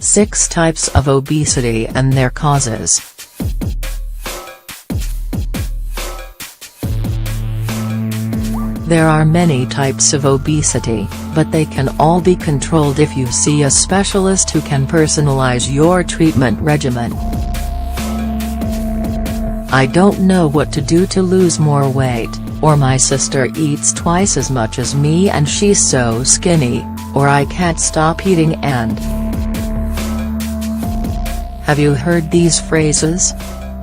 6 types of obesity and their causes. There are many types of obesity, but they can all be controlled if you see a specialist who can personalize your treatment regimen. I don't know what to do to lose more weight, or my sister eats twice as much as me and she's so skinny, or I can't stop eating and… Have you heard these phrases?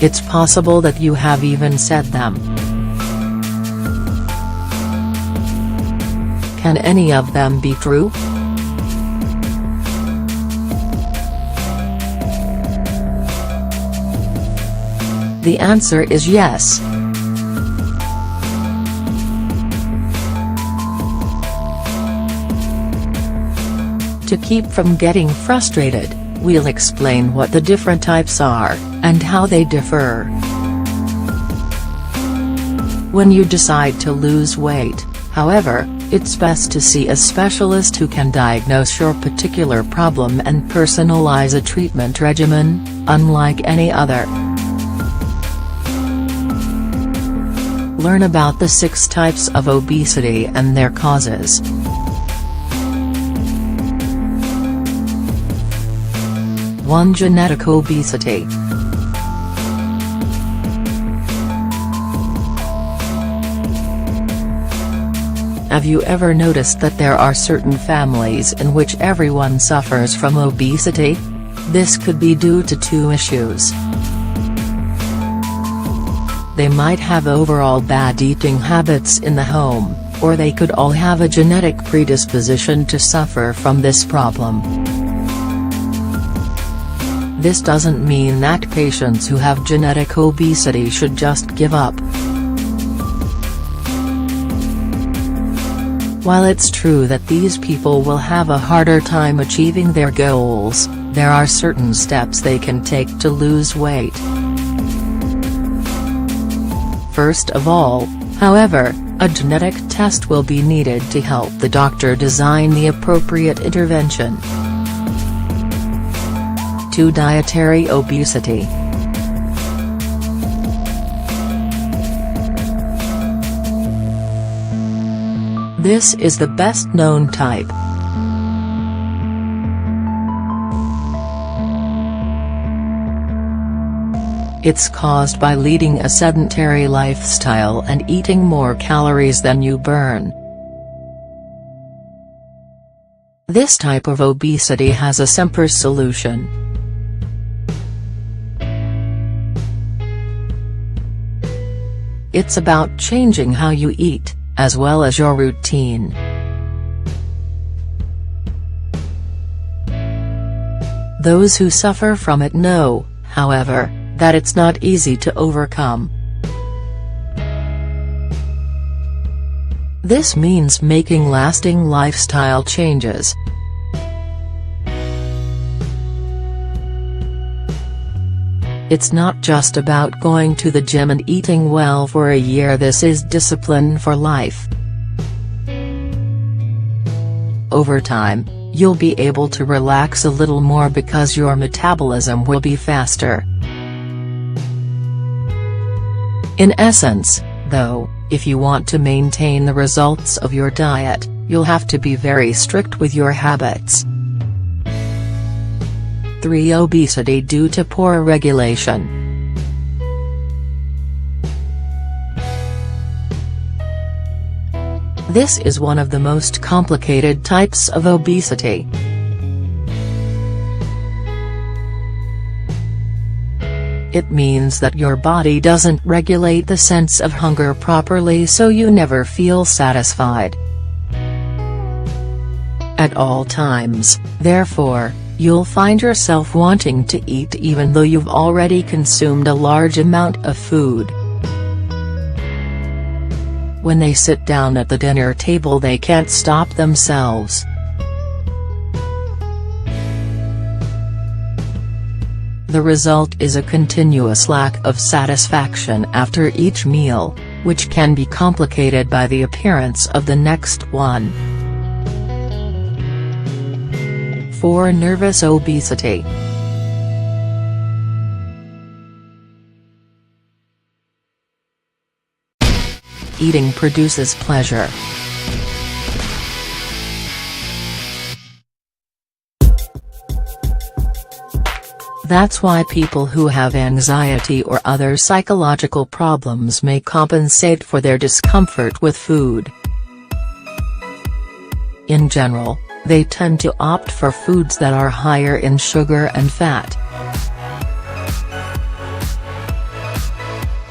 It's possible that you have even said them. Can any of them be true? The answer is yes. To keep from getting frustrated, we'll explain what the different types are, and how they differ. When you decide to lose weight, however, it's best to see a specialist who can diagnose your particular problem and personalize a treatment regimen, unlike any other. Learn about the 6 types of obesity and their causes. 1. Genetic obesity. Have you ever noticed that there are certain families in which everyone suffers from obesity? This could be due to 2 issues. They might have overall bad eating habits in the home, or they could all have a genetic predisposition to suffer from this problem. This doesn't mean that patients who have genetic obesity should just give up. While it's true that these people will have a harder time achieving their goals, there are certain steps they can take to lose weight. First of all, however, a genetic test will be needed to help the doctor design the appropriate intervention. 2. Dietary obesity. This is the best-known type. It's caused by leading a sedentary lifestyle and eating more calories than you burn. This type of obesity has a simple solution. It's about changing how you eat, as well as your routine. Those who suffer from it know, however, that it's not easy to overcome. This means making lasting lifestyle changes. It's not just about going to the gym and eating well for a year. This is discipline for life. Over time, you'll be able to relax a little more because your metabolism will be faster. In essence, though, if you want to maintain the results of your diet, you'll have to be very strict with your habits. 3. Obesity due to poor regulation. This is one of the most complicated types of obesity. It means that your body doesn't regulate the sense of hunger properly, so you never feel satisfied at all times. Therefore, you'll find yourself wanting to eat even though you've already consumed a large amount of food. When they sit down at the dinner table, they can't stop themselves. The result is a continuous lack of satisfaction after each meal, which can be complicated by the appearance of the next one. 4. Nervous obesity. Eating produces pleasure. That's why people who have anxiety or other psychological problems may compensate for their discomfort with food. In general, they tend to opt for foods that are higher in sugar and fat.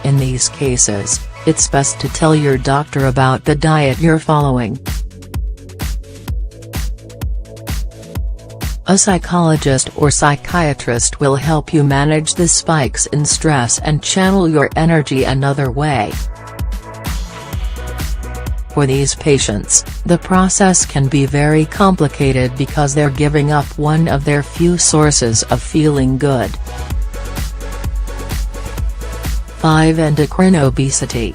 In these cases, it's best to tell your doctor about the diet you're following. A psychologist or psychiatrist will help you manage the spikes in stress and channel your energy another way. For these patients, the process can be very complicated because they're giving up one of their few sources of feeling good. 5. Endocrine obesity.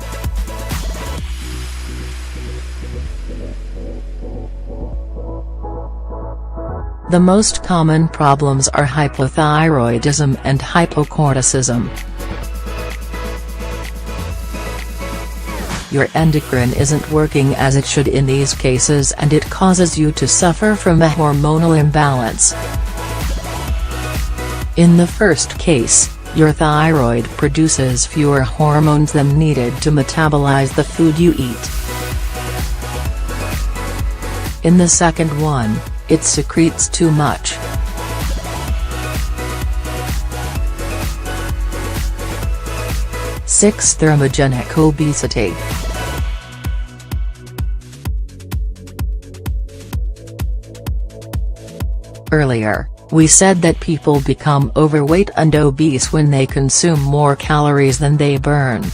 The most common problems are hypothyroidism and hypocorticism. Your endocrine isn't working as it should in these cases, and it causes you to suffer from a hormonal imbalance. In the first case, your thyroid produces fewer hormones than needed to metabolize the food you eat. In the second one, it secretes too much. Six. Thermogenic obesity. Earlier, we said that people become overweight and obese when they consume more calories than they burn.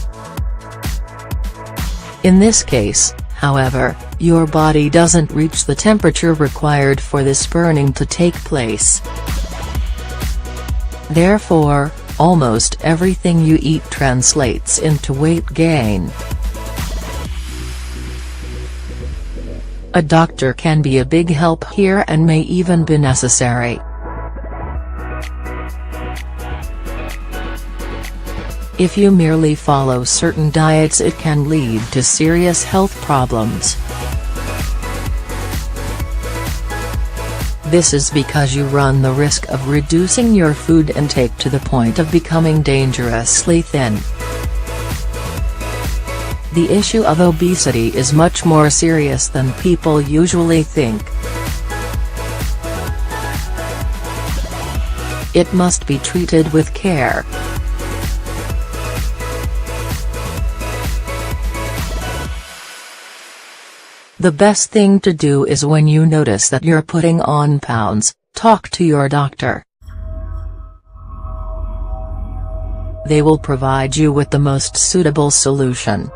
In this case, however, your body doesn't reach the temperature required for this burning to take place. Therefore, almost everything you eat translates into weight gain. A doctor can be a big help here and may even be necessary. If you merely follow certain diets, it can lead to serious health problems. This is because you run the risk of reducing your food intake to the point of becoming dangerously thin. The issue of obesity is much more serious than people usually think. It must be treated with care. The best thing to do is when you notice that you're putting on pounds, talk to your doctor. They will provide you with the most suitable solution.